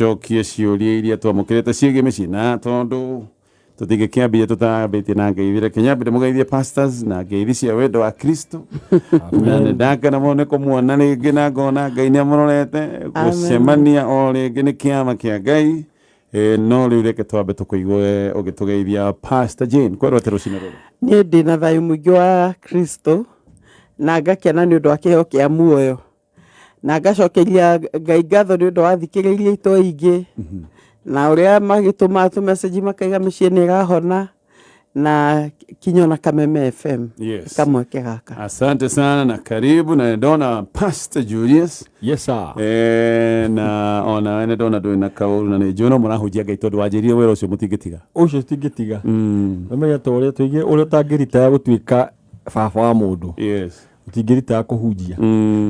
cokia ciũria iria twamũkĩrĩte ciĩgiĩ mĩcina tondu tutigĩkĩambia tũtambĩtie na ngeithire Kenyambire mũgeithie pastors na ngeithi cia wendo wa Kristo na ndakana mũno kũmuona rĩngĩ na ngona Ngai nĩamũrorete gũcemania o rĩngĩ nĩ kĩama kĩa Ngai no rĩu reke twambe tũkũigue ũgĩtũgeithia Pastor Jane kwerwo rũcinĩ rũrũ. Niĩ ndĩ na thayũ mũingĩ wa Kristo na ngakena nĩ ũndũ wa kĩheo kĩa muoyo na ngacokeria Ngai ngatho nĩ ũndũ wa thikĩrĩirie itoingĩ na ũrĩa magĩtũma tũmessage makaiga mĩciĩ nĩ ĩrahona na kinyo na Kameme FM. Yes. Kamweke gaka. Asante sana na karibu na ndona Pastor Julius. Yes sir. Na ona ene ndona ndwĩ na kaũru na nĩ njuno mũrahunjia Ngai tondũ wanjĩrire wĩra ũcio mũtingĩtiga. Ũcio tingĩtiga. Ũmenya ta ũrĩa tuige ũrĩa ũtangĩrita gũtuĩka baba wa mũndũ. Yes. Utingĩrita kũhunjia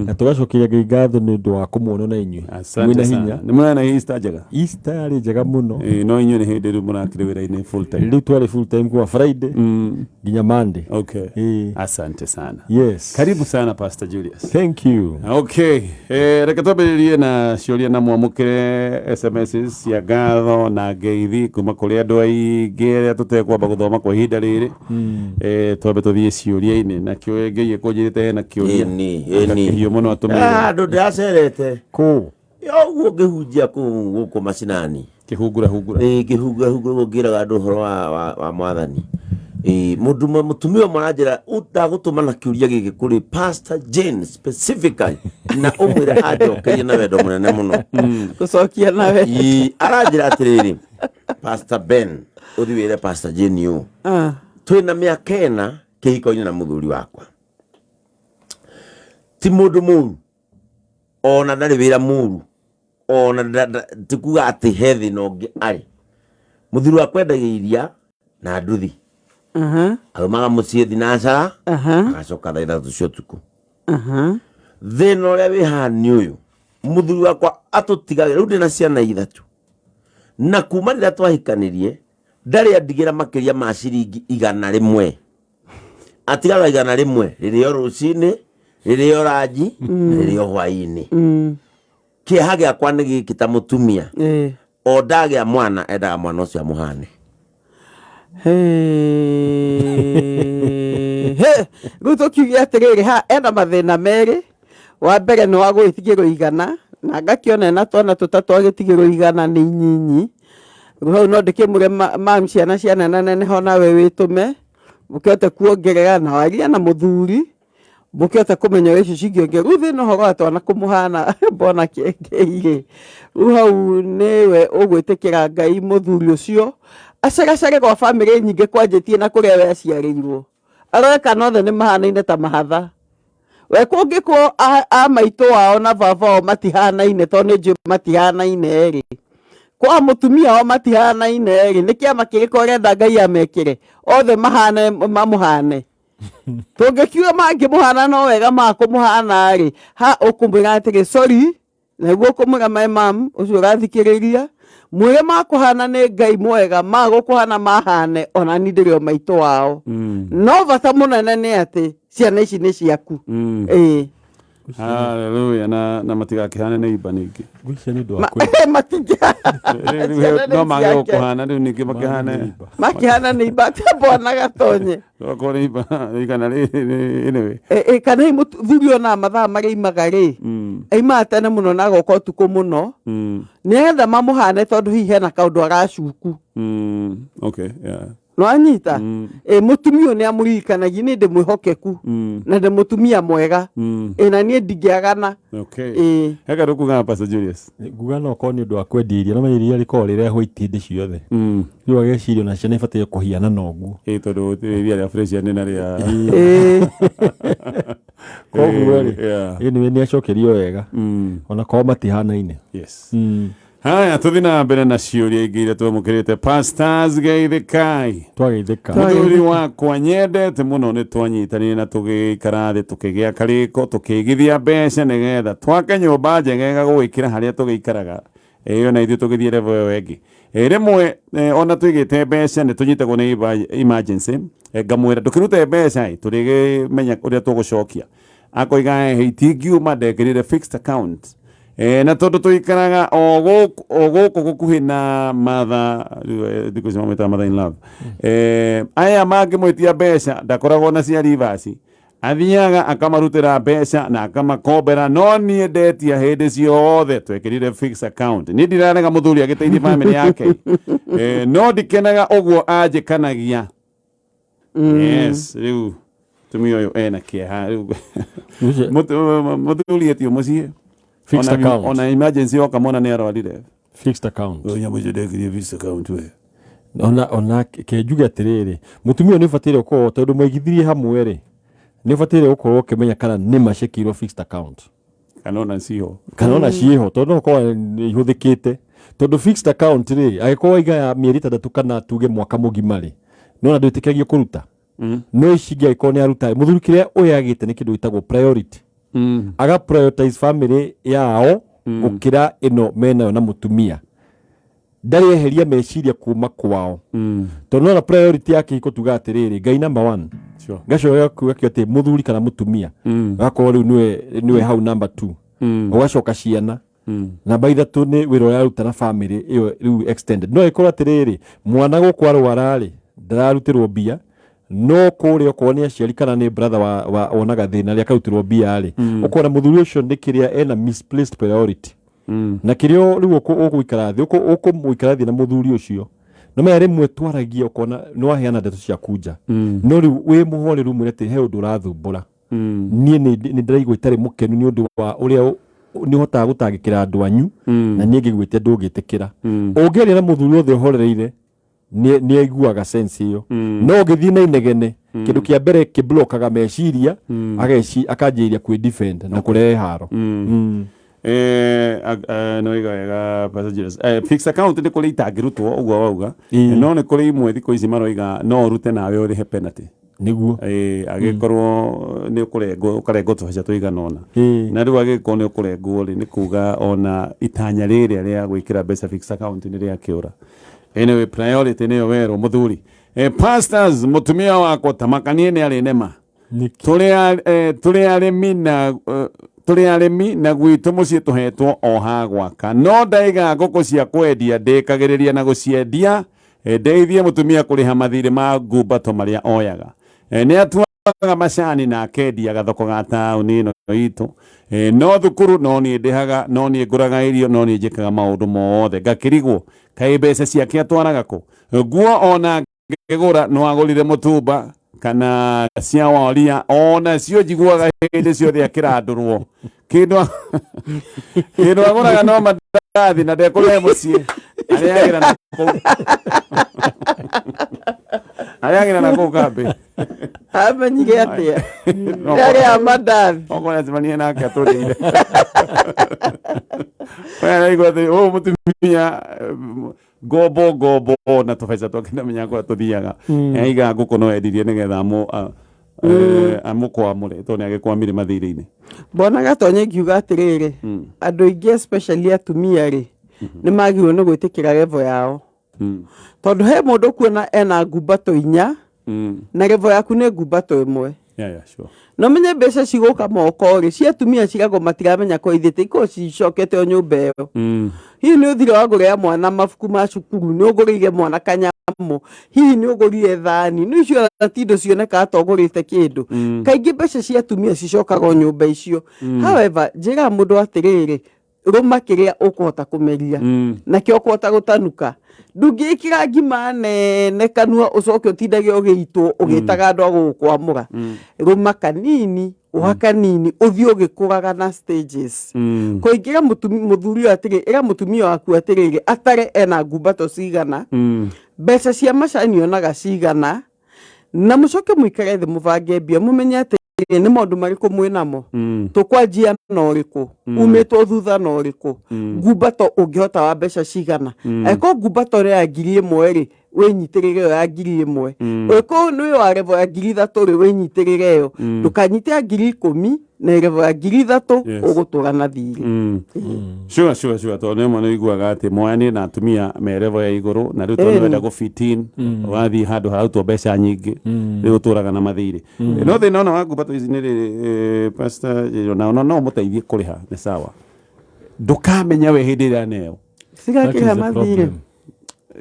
na tugacokeria Ngai ngatho nĩ ũndũ wa kũmuona na inyuĩ. Asante sana. Nĩ mwena Easter njega. Easter yarĩ njega mũno. No inyuĩ nĩ hĩndĩ rĩu mũrakĩrĩ wĩra-inĩ full time. Rĩu twarĩ full time kwa Friday nginya Monday. Okay. Asante sana. Yes. Karibu sana Pastor Julius. Thank you. Okay. Reke twambĩrĩrie na ciũria na mwamũkĩre SMS cia ngatho na ngeithi kuma kũrĩ andũ aingĩ arĩa tũtekwamba gũthoma kwa ihinda rĩrĩ. Twambe tũthiĩ ciũria-inĩ na kĩo Ngai ekũnjĩrĩte na kĩũria. Eni. Hiyo mũno atũmĩre. Andũ ndacerete. Kũ. Yo ngĩhunjia gũkũ macinani. Kĩhungura. Kĩhungura gũkĩraga andũ ũhoro wa mwathani. Mũtumia maranjĩra utagũtũma na kĩũria gĩkĩ kũrĩ Pastor Jane specifically na ũmwĩre anjokerie na wendo mũnene mũno. Gũcokia nawe. Aranjĩra atĩrĩrĩ Pastor Ben ũthi wĩre Pastor Jane yo. Twĩna mĩaka 4 kĩhiko-inĩ na mũthuri wakwa. Ti mũndũ mũru ona ndarĩ wĩra mũru ona tikuga atĩ hethi no ngĩ arĩ mũthuri wakwa endagia iria na nduthi aumaga mũciĩ thinacara agacoka thaa 3 cia ũtukũ. Thĩna ũrĩa wĩ haha nĩ ũyũ mũthuri wakwa atũtigagĩra rĩu ndĩna ciana 3 na kuma rĩrĩa twahikanĩrie ndarĩ andigĩra makĩria ma ciringi 100 atigaga 100 rĩrĩo rũcinĩ rĩrĩo ranji rĩrĩo hwaĩ-inĩ. Kĩeha gĩakwa nĩ gĩkĩ ta mũtumia o ndagĩa mwana endaga mwana ũcio amũhane. Rĩu tũkiuge atĩrĩrĩ ha ena mathĩna merĩ. Wa mbere nĩ wa gwĩtigĩrwo igana na ngakĩona na twana tũtatũ agĩtigĩrwo igana nĩ inyinyi. Rĩu hau no ndĩkĩmũre mam ciana neneho nawe wĩtũme mũkĩhote kuongerera na waria na mũthuri mũkĩhote kũmenya icio cingĩongerera. Rĩu thĩna ũhoro wa twana kũmũhana mbona kĩngĩ. Rĩu hau nĩwe ũgwĩtĩkĩra Ngai mũthuri ũcio acagacage gwa bamĩrĩ nyingĩ kwanjĩtie na kũrĩa we aciarĩirwo areka nothe nĩ mahanaine ta mahatha. We kũngĩkwo a maitũ wao na baba wao matihanaine tondũ nĩ matihanaine rĩ kwa mũtumia wao matihanaine rĩ nĩ kĩama kĩrĩkũ ũrenda Ngai amekĩre othe mahane mamũhane. Tũngĩkiuga mangĩmũhana no wega makũmũhana rĩ ha ũkũmwĩra atĩrĩ sorry nĩguo ũkũmwĩra my mom ũcio ũrathikĩrĩria mwĩre makũhana nĩ Ngai mwega magũkũhana mahane ona ni ndĩrĩ o maitũ wao. No bata mũnene nĩ atĩ ciana ici nĩ ciaku. Hallelujah na matigakĩhane nĩ iba ningĩ. Gwicia nĩ ũndũ wa kwenda. Matingĩhana. No mage gũkũhana rĩu ningĩ makĩhane. Makĩhana nĩ iba mbona gatonye. Gũkorwo nĩ iba igana rĩrĩ. Kana mũthuri ona mathaa marĩa imaga rĩ. Aimaga tene mũno na agoka ũtukũ mũno. Nĩgetha mamũhane tondũ hihi hena kaũndũ aracuku. Okay, yeah. No anyita mũtumia nĩ amũririkanagia nĩ ndĩ mwĩhokeku na ndĩ mũtumia mwega na niĩ ndingĩagana. Okay. Heka rũkuga Pastor Julius. Nguga no ko nĩ ũndũ wa kwendia iria no iria rĩkorwo rĩrehwo itindi ciothe. Rĩu agecirio na ciana ibatiĩ kũhiana na ũguo. Tondũ iria rĩa fresh nĩ na rĩa. Koguo rĩ nĩ acokerio wega ona ko matihanaine. Yes. Haya tuthi na mbere na ciũria ingĩ iria twamũkĩrĩte pastors geithĩkai. Twageithĩka. Mũthuri wakwa nyendete mũno nĩ twanyitanire na tũgĩikara thĩ tũkĩgĩa karĩko tũkĩigithia mbeca nĩgetha twake nyũmba njega gũgĩkĩra harĩa tũgĩikaraga. Ona ithuĩ tũgĩthiĩ level ĩyo ĩngĩ. Rĩmwe ona tũigĩte mbeca nĩ tũnyitagwo nĩ emergency ngamwĩra ndũkĩrute mbeca tũrĩmenya ũrĩa tũgũcokia. Akoiga itingiuma ndekĩrire fixed account na tondu tuikaraga o guku gukuhi na matha ndiku cima mwita mother in love aya mangi mwitia mbeca ndakoragwo na cia rivasi athiaga akamarutira mbeca na akamakombera no nie ndetia hindi ciothe twekirire fixed account ni ndirarega muthuri agiteithia family yake no ndikenaga uguo anjikanagia yes riu tumio yo ena kieha riu muthuri etio mucie Fixed account. On a emergency okamona ni arwarire. Fixed account. Onya mujedekirie fixed account we. Ona kejuga atiriri mutumia ni fatire uko tondu mwigithirie hamwe ri ni fatire uko ukimenya kana ni mashekirwo fixed account kanona ciho tondu uko ihuthikite tondu fixed account ri agiko iga ya mieri 3 kana tuge mwaka mugima ri nona ndwitikagia kuruta no ishigia iko ni aruta muthuri kiria oyagite ni kindu itagwo priority aga prioritize family yao ukira ino menayo na mutumia ndari eheria meciria kuma kwao tondu na priority yake iko tuga atiriri ngai number 1 gacoya kuga ati muthuri kana mutumia gakoro riu niwe hau number 2 ugacoka ciana na baitha tu ni wiro ya ruta na family iyo riu extended no ikora atiriri mwana gukwarwara ri ndararutirwo bia no kuri okwo ni aciari kana ni brother wa onaga thina ria kautirwo bia ri ukora muthuri ucio ndikiria ena misplaced priority na kirio riu ukuikara thi ukumuikara thi na muthuri ucio no me rimwe twaragia ukona no aheana ndeto cia kunja no riu wi muhore ru mwete he undu rathumbura nie ni ndiraigwa itari mukenu ni undu wa uria ni hota gutangikira andu anyu na nie ngigwite ndungitikira ungeria na muthuri othe horereire ni aiguaga sense iyo no ngithii na inegene kindu kia mbere kiblokaga meciria akanjiria kwi defend na kurehe haro no iga passengers fixed account ni kuri itangirutwo uguo wauga no ni kuri imwe thiko ici maroiga no rute nawe urihe penalty niguo agikorwo ni kurengo ukarengo tuhaca tuiganona na riu agikorwo ni kurengo ri ni kuga ona itanya riri ria gwikira mbeca fixed account ni ria kiura anyway priority ni wero muthuri pastors mutumia wako tamakanie ni ari nema tuli arimi na gwitu mucie tuhetwo oha gwaka no ndaiga ngoko cia kwendia ndikagiriria na guciendia ndeithie mutumia kuriha mathiri ma ngumbato maria oyaga ni atuaga macani na akendia gathoko ga tauni ino itu no thukuru no ni ndihaga no ni nguraga irio no ni njikaga maundu mothe ngakirigwo kai mbeca ciake atwaraga ku nguo ona ngigura no agurire mutumba kana cia waria ona cio njiguaga hindi ciothe akirandurwo kindu aguraga no mandathi na ndekurihe mucie ariagira na kuu kambi amenyire atia yari amandathi okona zimanie nake aturire wena igwathi mutumia gobo na tufaica twakina menya kwa tuthiaga iga nguko no endirie nigetha amukwamure to ni agikwamire mathiri-ini mbonaga tonye ngiuga atiriri andu aingi especially atumia ri ni magirwo ni gwitikira level yao tondu he mundu kuona ena ngumbato 4 na level yaku ni ngumbato 1 sure no menye mbeca ciguka moko ri cia atumia cigago matiramenya ko ithite iko cicokete o nyumba iyo hihi ni uthire wagurira mwana mabuku ma cukuru ni ugurire mwana kanyamo hihi ni ugurire thani ni icio tindo cioneka atogurite kindu kaingi mbeca cia atumia cicokaga o nyumba icio however njira mundu atiriri ruma kiria ukuhota kumeria na kio ukuhota gutanuka ndungikira ngima nene kanua ucoke utindage ugiitwo ugitaga andu agukwamura ruma kanini uhakanini uthii ugikuraga na stages kuingira muthuri atiri ira mutumia waku atiriri atare ena ngumbato cigana mbeca cia macani onaga cigana na mucoke muikare thi mubange mbia mumenye ati ni maundu mariku mwinamo tukwanjia no riku umitwo thutha no riku ngumbato ungihota wa mbeca cigana eko ngumbato ria 1,000 ri winyitirire ya 1,000 eko ni wa level ya 3,000 ri winyitirire yo tukanyite ya 10,000 na level ya 3,000 ugutura na thiri sure to ne mwana iguaga ati moyani na atumia me level ya iguru na riu to wenda go 15 wathi handu hauto mbeca nyingi riu uturaga na mathiri no thina ona wa ngumbato ici ni pastor no muteithie kuriha ni sawa ndukamenya we hindi ria neo Sigakira mathire.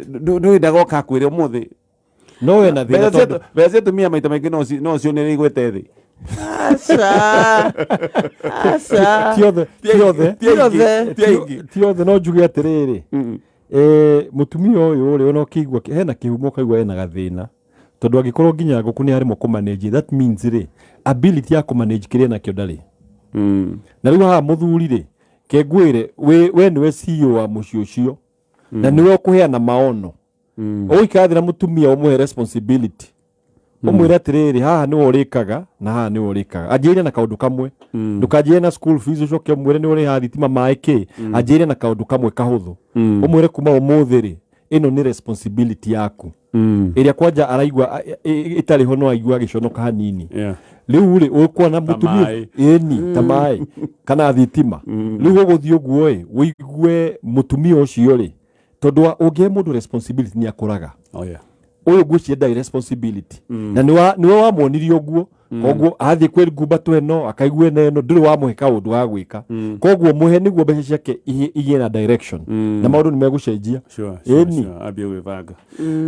ndu ndagoka kwire umuthi no we na thina tondu bese tumia maita maingi no cio ni igwete thi Asa. tiothe no njuge atiriri mutumia uyu ri ona ukigwa hena kihumo kaigwa ena gathina tondu agikorwo nginya nguku ni arimo kumanage that means ri ability ya kumanage kiria nakio ndari na riu haha muthuri ri kengwire we niwe CEO wa mucio ucio na niwe ukuheana maono uikathira mutumia umuhe responsibility umwira atiriri haha niwe urikaga na haha niwe urikaga anjire na kaundu kamwe ndukanjire na school fees ucoke umwire niwe uriha thitima maiki anjire na kaundu kamwe kahuthu umwire kuma umuthi ri ino ni responsibility yaku iria kwanja araigwa itari ho no aigwa giconoka hanini riu ri ukwana mutumia eni tamai kana thitima riu uguthii uguo wigue mutumia ucio ri tondu ungie mundu responsibility ni akuraga uyu gwicienda responsibility na niwe wamwonirie uguo koguo athie kweri ngumba tweno akaigwe neno nduri wamuhe kaundu wa gwika koguo muhe niguo mbeca ciake igie na direction na maundu ni megucenjia eni ambie gwibanga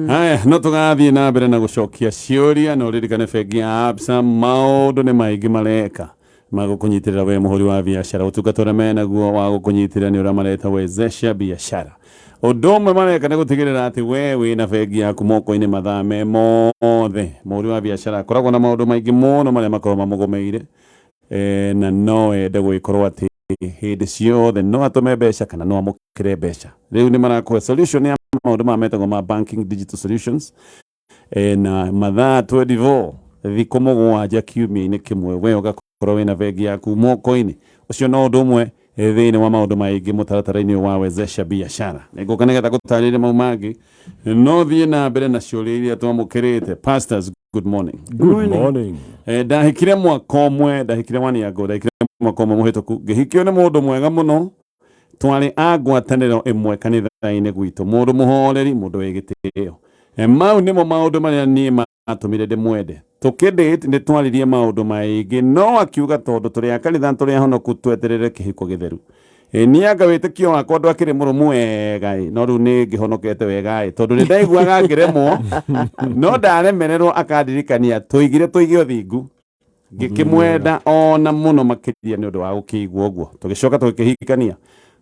haya no tugathie na mbere na gucokia ciuria no ririkane bengi ya Absa maundu ni maingi mareka magukunyitirira we muhuri wa biashara utungatore menaguo wa gukunyitirira ni ura mareta wezesha biashara Odome mareka ne gutigirira ati we wina bengi yaku moko-ini mathaa me mothe muhuri wa biashara akoragwo na maundu maingi muno maria makorwo mamugomeire na no ende gwikorwo ati hindi ciothe no atume mbeca kana no amukire mbeca riu ni marakuhe solution ya maundu ma metagwo ma banking digital solutions na mathaa 24 thikũ mũgwanja kiumia-inĩ kimwe we ugakorwo wina bengi yaku moko-ini ucio no undu umwe thini wa maundu maingi mutaratara-ini wa wezesha biashara niguka nigetha gutarĩria mau mangi no thie na mbere na ciũria iria twamũkĩrĩte. Pastors, good morning. Good morning. Ndahikire mwaka ũmwe ndahikire mwaka ũmwe mũhĩtũku ngĩhikio nĩ mũndũ mwega mũno twarĩ a ngwatanĩro ĩmwe kanitha-inĩ gwitũ mũndũ mũhoreri mũndũ wĩ gĩtĩo mau nĩmo maũndũ marĩa niĩ matũmire ndĩmwende tukidate nĩ twaririe maũndũ maingĩ no akiuga tondũ tũrĩ a kanitha tũrĩ ahonoku tweterere kĩhiko gĩtheru niĩ anga wĩtĩkio wakwa ndwakĩrĩ mũrũmu wega no rĩu nĩ ngĩhonokete wega tondũ nĩ ndaiguaga ngĩremwo no ndaremererwo akandirikania tuige ũthingu ngĩkĩmwenda ona mũno makĩria nĩ ũndũ wa gũkĩigua ũguo tũgĩcoka tũgĩkĩhikania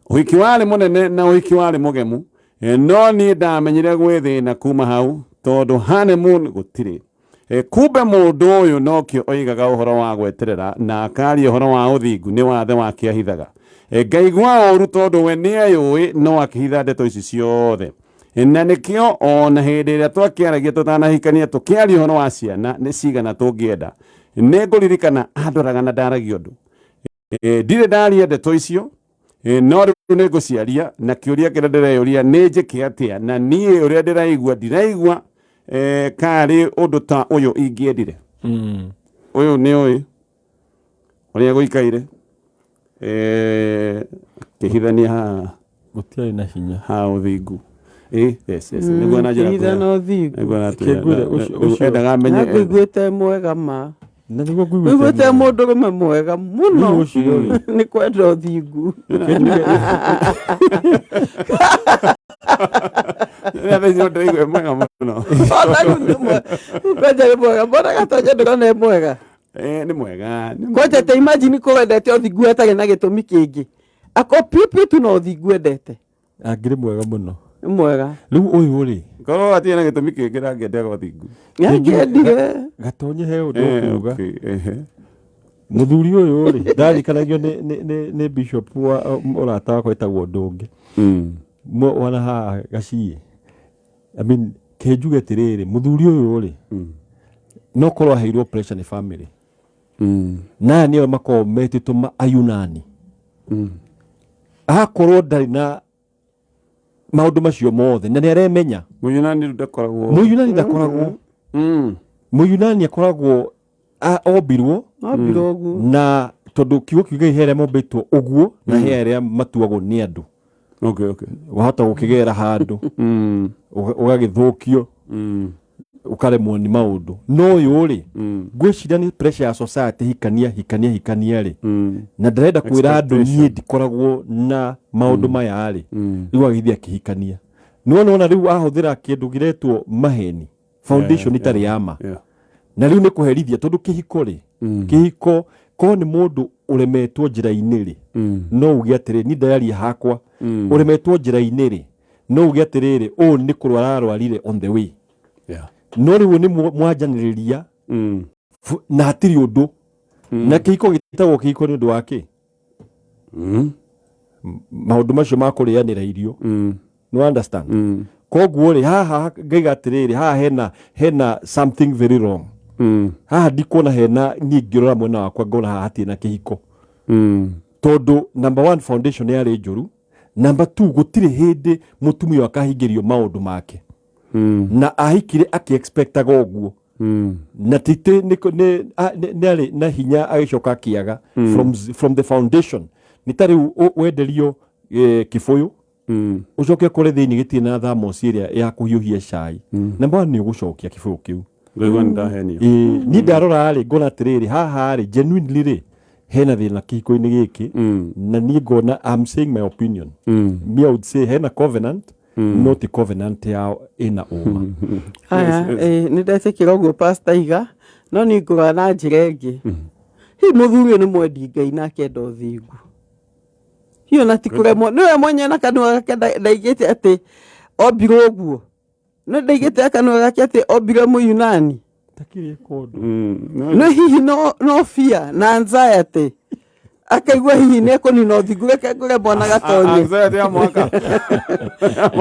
ũhiki warĩ mũnene na ũhiki warĩ mũgemu no niĩ ndamenyire gwĩthĩna kuma hau tondũ honeymoon gũtirĩ kumbe mũndũ ũyũ nokĩo oigaga ũhoro wa gweterera na akaria ũhoro wa ũthingu nĩ wathe wakĩahithaga ngaigua ũru tondũ we nĩ ayũĩ no akĩhitha ndeto ici ciothe na nĩkĩo ona hĩndĩ ĩrĩa twakĩaragia tũtanahikania tũkĩaria ũhoro wa ciana nĩ cigana tũngĩenda nĩ ngũririkana andũraga na ndaragia ũndũ ndirĩ ndaria ndeto icio no rĩu nĩ ngũciaria na kĩũria kĩrĩa ndĩreyũria nĩ njĩke atĩa na niĩ ũrĩa ndĩraigua ndiraigua kari undu ta uyu ingiendire uyu ni uyu uria guikaire kihithania ha gutiari na hinya ha uthingu yes niguo na njira kihithania na uthingu niguo na tuya endaga menye ngwiguite mwega ma na niguo ngwiguite mundu rume mwega muno ni kwenda uthingu ya vejo ndaigue mwega muno kwenda mwega mbona gatoje ndona mwega ni mwega kwenda te imagine ko wendete uthingu atarĩ na gĩtũmi kĩngĩ akopiu tu no uthingu endete angĩrĩ mwega muno mwega rĩu ũyũ rĩ korwo atirĩ na gĩtũmi kĩngĩ ndangĩendaga uthingu ngĩendire gatonye he ũndũ kuuga muthuri ũyũ rĩ ndarikanagio nĩ bishop wa ũrata wakwa etagwo ndũngĩ wana haha gaciĩ I mean kenjuge atirĩrĩ muthuri ũyũ rĩ no korwo aheirwo pressure nĩ family na nĩo makorwo metĩtwo ayunani akorwo ndarĩ na maũndũ macio mothe na nĩaremenya mũyunani ndakoragwo mũyunani akoragwo ombirwo na tondũ kiugo kiuga ihere mombĩtwo ũguo na he arĩa matuagwo nĩ andũ wahota gũkĩgera handũ ũgagĩthũkio ukaremwo ni maundu no yuri gwiciria ni pressure ya society hikania ri na ndirenda kwira andu nie ndikoragwo na maundu maya ri riu agithia kihikania nona riu ahuthira kindu giretwo maheni foundation itari yama na riu ni kuherithia tondu kihiko ri kihiko ko ni mundu uremetwo njira-ini ri no ugi atiri ni diary hakwa uremetwo njira-ini ri no ugi atiriri o ni kurwara arwarire on the way no riu ni mwanjaniriria na hatiri undu na kihiko gitagwo kihiko ni undu wake maundu macio ma kurianira irio no understand koguo ri haha ngaiga atiriri haha hena something very wrong haha ndikuona hena ni ngirora mwena wakwa ngona haha hatina kihiko tondu number 1 foundation yari njuru number 2 gutire hindi mutumia akahingirio maundu make na ahikire aki-expectaga uguo na tite nĩ na hinya agicoka akiaga from the foundation nĩ tari wenderio kibuyu ucoke kore thĩinĩ gĩtirĩ na thermos ĩrĩa ya kũhiũhia cai number 1 nĩ ũgũcokia kibuyu kĩu ni ndarora rĩ ngona atĩrĩrĩ haha rĩ genuinely rĩ hena thĩna kĩhiko-inĩ gĩkĩ na niĩ ngona I'm saying my opinion me I would say hena covenant not covenant yao ina uma ni ndetĩkĩra ũguo pastor iga no ni ngũra na njĩra ĩngĩ hi Muthuri nĩ mwendi Ngai na akenda ũthingu hiyo na tikuremwo niwe mwenye na kanua gake ndaigĩte atĩ ombirwo ũguo no ndaigĩte akanua gake atĩ ombirwo Mũyunani takiri kodo no hihi no fear na anxiety akaigua hihi ne ko ni no thigu reke ngure bona gatonye anxiety ya mwaka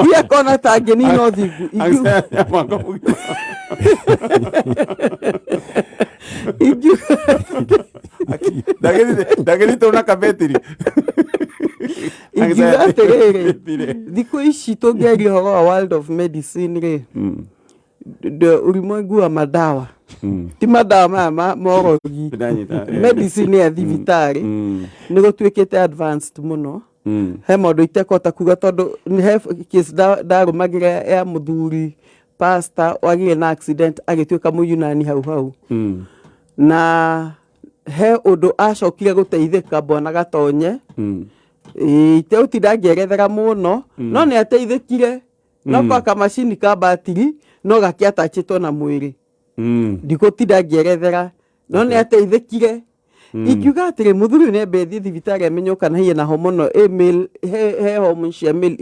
hiya kona tangi ni no thigu anxiety ya mwaka igu dageni tona kabetiri anxiety thiku ici tungeri horo wa world of medicine ri de ulimwengu wa madawa ti madawa ma morogi medicine ya thibitari ni gutwikite advanced muno he maundu itekota kuga tondu ni he case darumagira ya Muthuri pastor wagire na accident agitwika Mũyunani hau na he undu acokire guteithika bona gatonye ite utidangerethera muno no ni ateithikire no kwa kamashini ka batiri no gakiatachitwo na mwiri ndigutinda ngierethera no ni ateithikire ikiuga atiri Muthuri ne bethi thibitari amenyo kana hiye na homono email he homo cia mail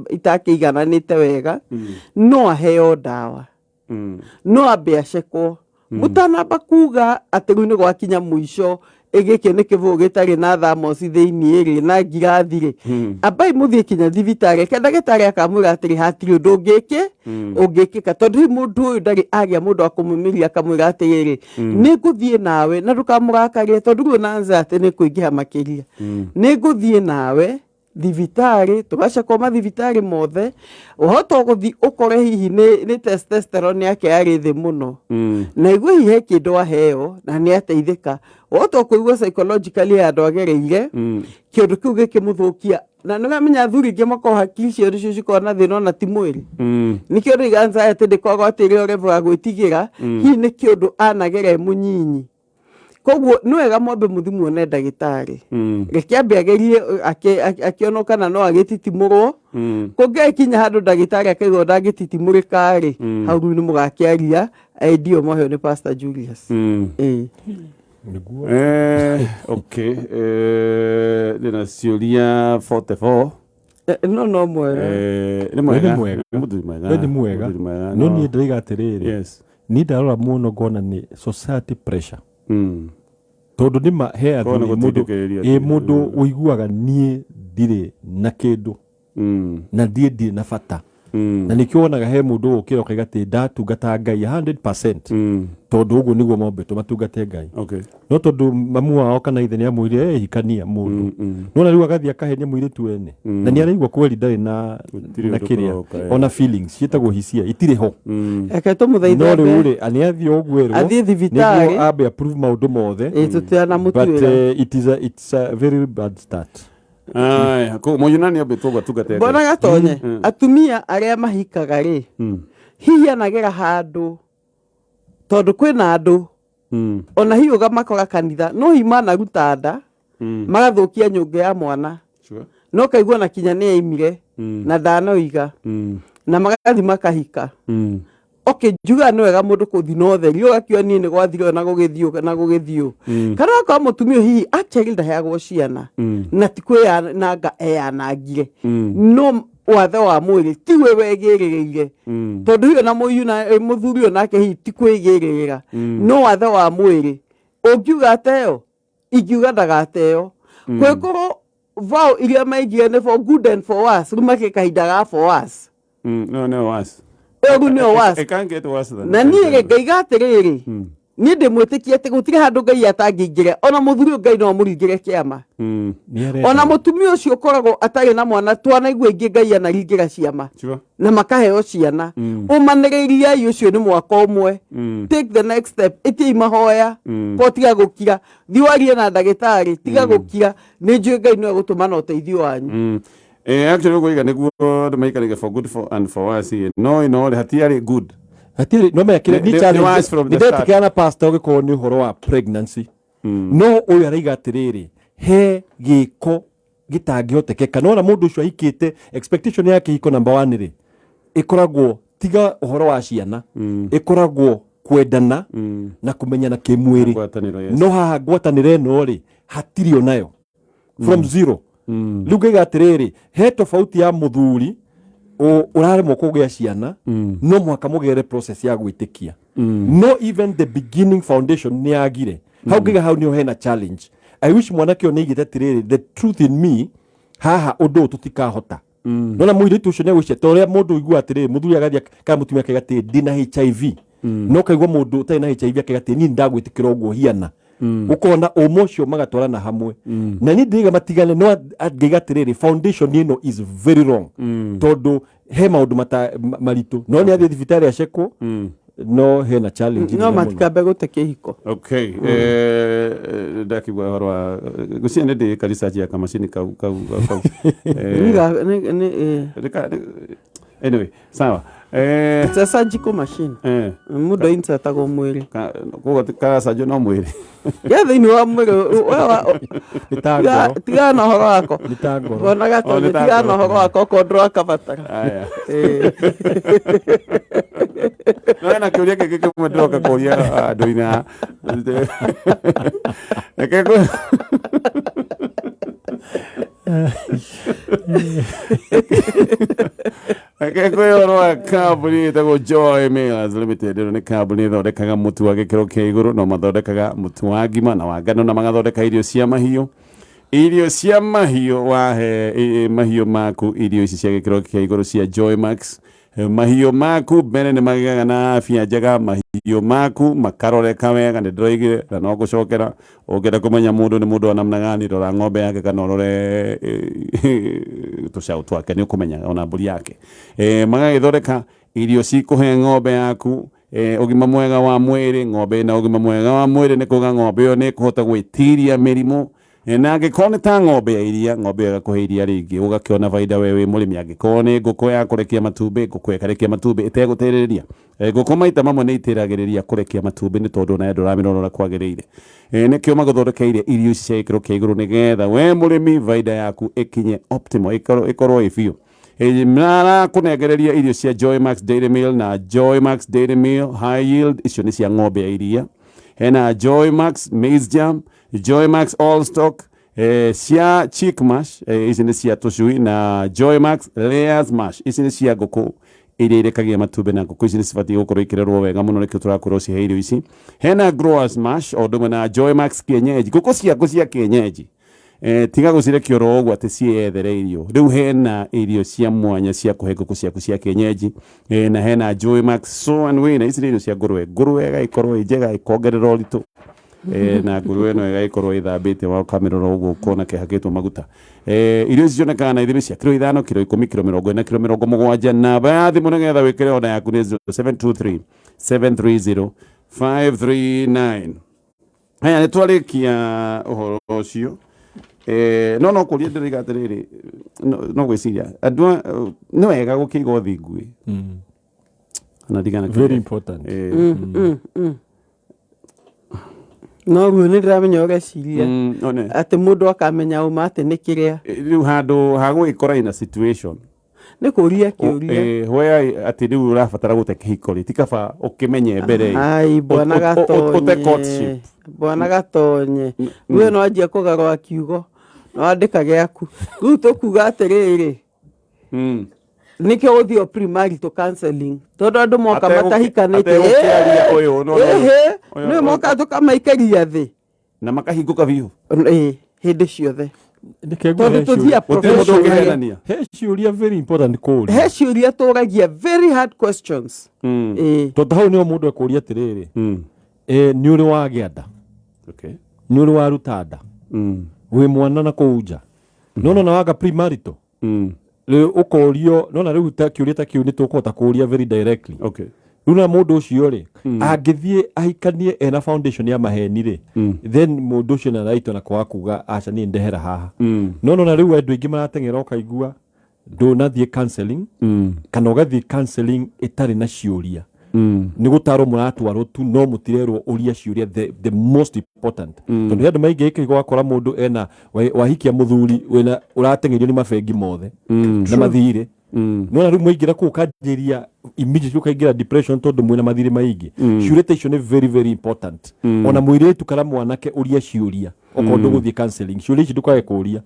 itakigananite wega no aheo dawa no abiacekwo mutanamba kuga ati ni gwakinya muico egeke ne kivu gitari na thermos thiini ri na ngirathi ri abai muthie kinya thibitari ke ndagitari akamwira atiri hatiri undu ungikika tondu mundu uyu ndari agia mundu akumumiria akamwira atiri ni nguthie nawe na ndukamurakarie tondu na nza ati ni kuingiha makiria ni nguthie nawe thibitari tugacakwo mathibitari mothe uhoto guthi ukore hihi ni testosterone yake yari thi muno na igwe hihe kindu aheo na ni ateithika uhoto kuigua psychologically andu agereire kindu kiu gikimuthukia na ngamenya athuri ingi mako hakiri cio ricio cikona thina na ti mwiri ni kindu iganza ati ndikogo atiri level ya gwitigira hihi ni kindu anagere munyinyi koguo ni wega mwambe muthimu one ndagitari rekiambe agerie akionoka na no agititimurwo kungekinya handu ndagitari akaigo ndagititimurika ri hau ni mugakiaria ndio moheo ni Pastor Julius okay dina ciuria 44 no mwega ni mwega no ni ndaiga atiriri ni ndarora muno ngona ni society pressure tondu ni mahe athuri mundu uiguaga nie ndire na kindu na ndire na bata na nikionaga he mundu ukiroka gati ndatungata Ngai 100% tondu uguo niguo mombeto matungate Ngai no tondu mamu wao kana ithe ni amwire hikania mundu nona riu agathia kahenia mwiritu wene na ni araigua kweli ndari na kiria ona feelings cietagwo hisia itire ho eketo muthaitha no riu ri ani athio ogwerwo athie thibitari niguo abe approve maundu mothe tutana mutuira but it's a very bad start ko Mũyunani abetwo tugate bona gatonye atumia aria mahikaga ri hihi anagera handu tondu kwina andu ona hiuga makora kanitha no himana rutada magathukia nyungu ya mwana no kaigua na kinya ni aimire na ndanoiga na magathi makahika okay juga no wega mundu kuthi no theri ugakio ni gwathire na gugithio kana kwa mutumio hihi actually ndaheagwo ciana na tikwe nanga eyanangire no wathe wa mwiri tiwe wegiriire tondu hiyo na muyu na muthuri onake hihi tikwigirira no wathe wa mwiri ungiuga ateo ingiuga ndagateo kwekoro vau iria maigire ne for good and for worse rumake kahinda for worse no worse egu no worse it can't get worse than na niĩ ngaiga atĩrĩrĩ niĩ ndĩmwĩtĩkie atĩ gũtirĩ handũ Ngai atangĩingĩre ona mũthuri Ngai no mũringĩre kĩama ona mũtumia ũcio ũkoragwo atarĩ na mwana twanaigua ingĩ Ngai anaringĩra ciama na makaheo ciana ũmanĩrĩiriai ũcio nĩ mwaka ũmwe take the next step ĩtiai mahoya ko tiga gũkira thiwarie na ndagĩtarĩ tiga gũkira nĩ njũĩ Ngai no egũtũma na ũteithio wanyu actually go igane guo de maikare for good for and for us no hatiari good hatiri no mekire ni challenge ni detikana pastor giko ni horo wa pregnancy no uyu araiga atiriri he giko gitangihotekeka no na mundu ucio ahikite expectation yake iko number 1 ri ikoragwo tiga uhoro wa ciana ikoragwo kwendana na kumenyana kimwiri no haha ngwatanire no ri hatirio nayo from zero Luge atiriri he tofauti ya muthuri uraremwo kugea ciana no mwaka mugere process ya gwitikia no even the beginning foundation ni agire how giga how ni hena challenge I wish mwanake oni igite atiriri the truth in me haha undu tutikahota no na mwiri tu shone wiche toria mundu igua atiriri muthuri agathia ka mutumia kegati dina HIV no kaigwa mundu tai na HIV kegati ni ndagwitikira uguo hiana ukona omocio magatwarana hamwe na ni ndiga matigane no ngiga atiriri foundation ino is very wrong tondu he maundu maritu no ni athi thibitari acekwo no hena challenge no matikambe gute kihiko okay ndakigwa horwa guciene ndi kanisa ya kamashini kau anyway sawa it's a surgical machine mudo insert mwiri kugo tikarasajo no mwiri thĩinĩ wa mwĩrĩ tiga na ũhoro wako wonaga tondũ tiga na ũhoro wako ko ndũrakabatara no na kĩũria kĩngĩ kĩmwe ndĩroka kũria andũ-inĩ kwĩhoro kambuni ĩtagwo Joy Millers Limited ĩno nĩ kambuni ĩthondekaga mũtu wa gĩkĩro kĩa igũrũ no mathondekaga mũtu wa ngima na wa ngano na magathondeka irio cia mahiũ wahe mahiũ maku irio ici cia gĩkĩro kĩa igũrũ cia Joy Max mahiũ maku mbere nĩ magĩaga na afya njega mahiũ maku makaroreka wega nĩ ndĩroigire na no gũcokera ũngĩenda kũmenya mũndũ nĩ mũndũ wa namna gani rora ng'ombe yake kana ũrore tũcaũ twake nĩ ũkũmenya ona mbũri yake magagĩthondeka irio cikũhe ng'ombe yaku ũgima mwega wa mwĩrĩ ng'ombe na ũgima mwega wa mwĩrĩ nĩ kuga ng'ombe ĩyo nĩ kũhota gwĩtiria mĩrimũ na angĩkorwo nĩ ta ng'ombe ya iria ng'ombe ĩgakũhe iria rĩingĩ ũgakĩona baida we wĩ mũrĩmi angĩkorwo nĩ ngũkũ ya kũrekia matumbĩ ngũkũ ĩkarekia matumbĩ ĩtegũtĩrĩria ngũkũ maita mamwe nĩ itĩragĩrĩria kũrekia matumbĩ nĩ tondũ nayo ndũramĩrora kwagĩrĩire nĩkĩo magũthondekeire irio ici cia gĩkĩro kĩa igũrũ nĩgetha we mũrĩmi baida yaku ĩkinye optimal ĩkorwo ĩ biũ marakũnengereria irio cia Joy Max Dairy Meal na Joy Max Dairy Meal High Yield icio nĩ cia ng'ombe ya iria hena Joy Max Maize Jam Joy Max All Stock cia Chick Mash ici nĩ cia tũcui na Joy Max Layers Mash ici nĩ cia ngũkũ iria irekagia matumbĩ na ngũkũ ici nĩ cibatiĩ gũkorwo ikĩrorwo wega mũno nĩkĩo tũrakorwo cihe irio ici hena Growers Mash o ũndũ ũmwe na Joy Max kienyeji ngũkũ ciaku cia kienyeji tiga gũcirekia oro ũguo atĩ ciethere irio rĩu hena irio cia mwanya cia kũhe ngũkũ ciaku cia kienyeji na hena Joy Max So and Win ici nĩ irio cia ngũrwe ĩgagĩkorwo ĩ njega ĩkongerera ũritũ na ngũrwe ĩno ĩgagĩkorwo ĩthambĩte wa ũkamĩrora ũguo ũkona kĩhakĩtwo maguta irio ici cionekaga na ithimi cia kiro 5 kiro 10 kiro 20 kiro 70 namba ya thimũ nĩgetha wĩkĩre oda yaku nĩ 0723 730 539 haya nĩ twarĩkia ũhoro ũcio no kũria ndĩrĩga atĩrĩrĩ no gwĩciria andũ nĩ wega gũkĩiga ũthingu Anadigana very important. no guo nä ndä ramenya å reciria one atä må ndå akamenya uma atä nä kä rä a riu handu hagå ikora in a situation nä kå ria kä å ria where ati riu urabatara gå te kihikori tikaba ukimenye mbere ai bwana ute gatonye courtship bwana gatonye guo no anjia kå garå kiugo no andä ka gä aku rä u tå kuga atä rä rä nä kä å thiä primarital counseling tondå andå moka matahikanä te nä moka tå kamaikaria thä na makahingũka biũ hä ndä ciothe tondå tå thia he ciũria very important kũũria he ciũria tå ragia very hard questions tondũ hau nĩo mũndũ ekũũria atĩrĩrĩ nĩ ũrĩ wagĩa nda nĩ ũrĩ waruta nda wĩ mwana na kũu nja nona na waga primarital rĩu ũkorio nona rĩu kĩũria ta kĩu nĩ tũkũhota kũũria very directly rĩu na mũndũ ũcio rĩ angĩthiĩ ahikanie ena foundation ya maheni rĩ then mũndũ ũcio nĩ araitwo na kwaga kuga aca niĩ ndehera haha nona rĩu andũ aingĩ marateng'era ũkaigua ndũnathiĩ counseling kana ũgathiĩ counseling ĩtarĩ na ciũria nĩ gũtarwo mũratwarwo tu no mũtirerwo ũria ciũria the most important tondũ andũ maingĩ ĩkĩrĩ gwakora mũndũ ena wahikia mũthuri wĩna ũrateng'erio nĩ mabengi mothe na mathirĩ nona rĩu mwaingĩra kũu kanjĩria immediately ũkaingĩra depression tondũ mwĩna mathirĩ maingĩ ciũria ta icio nĩ very very important ona mũirĩtu kana mwanake ũria ciũria okorwo ndũgũthiĩ counseling ciũria ici ndũkage kũũria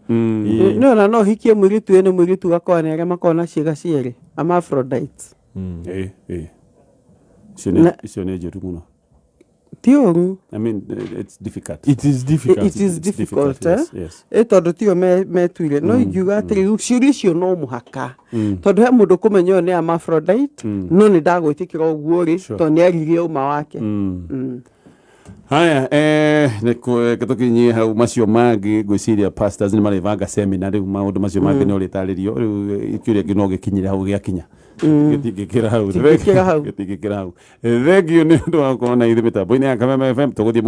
nona no hikie mũirĩtu ene mũirĩtu gakorwo nĩ arĩa makorwo na ciĩga cierĩ hermaphrodites icio nĩ njũru mũno ti ũru I mean it's difficult it is difficult tondũ tio metuire no ingiuga atĩrĩ ciũria icio no mũhaka tondũ he mũndũ kũmenya ũyũ nĩ hermaphrodite no nĩ ndagwĩtĩkĩra ũguo rĩ tondũ nĩ aririe uma wake haya tũkinyie hau macio mangĩ ngwĩciria pastors nĩ marĩbanga seminar rĩu maũndũ macio mangĩ nĩ ũrĩtarĩrio rĩu kĩũria kĩ no gĩkinyire hau gĩakinya gĩtingĩkĩra hau thengiũ nĩ ũndũ wa gũkorwo na ithuĩ mĩtambo-inĩ ya Kameme FM tũgũthiĩ